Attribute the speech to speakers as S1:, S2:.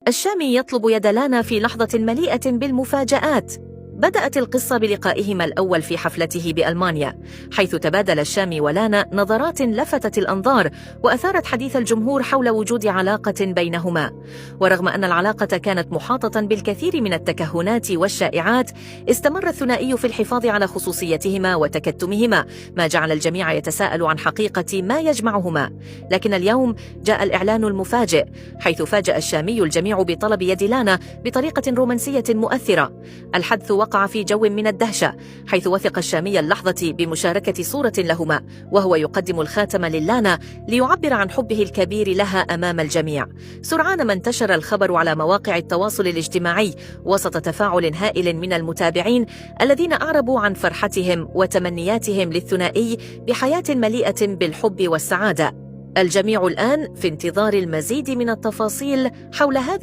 S1: الشامي يطلب يد لانا في لحظة مليئة بالمفاجآت. بدأت القصة بلقائهما الأول في حفلته بألمانيا، حيث تبادل الشامي ولانا نظرات لفتت الأنظار وأثارت حديث الجمهور حول وجود علاقة بينهما. ورغم أن العلاقة كانت محاطة بالكثير من التكهنات والشائعات، استمر الثنائي في الحفاظ على خصوصيتهما وتكتمهما، ما جعل الجميع يتساءل عن حقيقة ما يجمعهما. لكن اليوم جاء الإعلان المفاجئ، حيث فاجأ الشامي الجميع بطلب يد لانا بطريقة رومانسية مؤثرة. الحدث وقع في جو من الدهشة، حيث وثق الشامي اللحظة بمشاركة صورة لهما وهو يقدم الخاتم للانا ليعبر عن حبه الكبير لها أمام الجميع. سرعان ما انتشر الخبر على مواقع التواصل الاجتماعي وسط تفاعل هائل من المتابعين الذين أعربوا عن فرحتهم وتمنياتهم للثنائي بحياة مليئة بالحب والسعادة. الجميع الآن في انتظار المزيد من التفاصيل حول هذه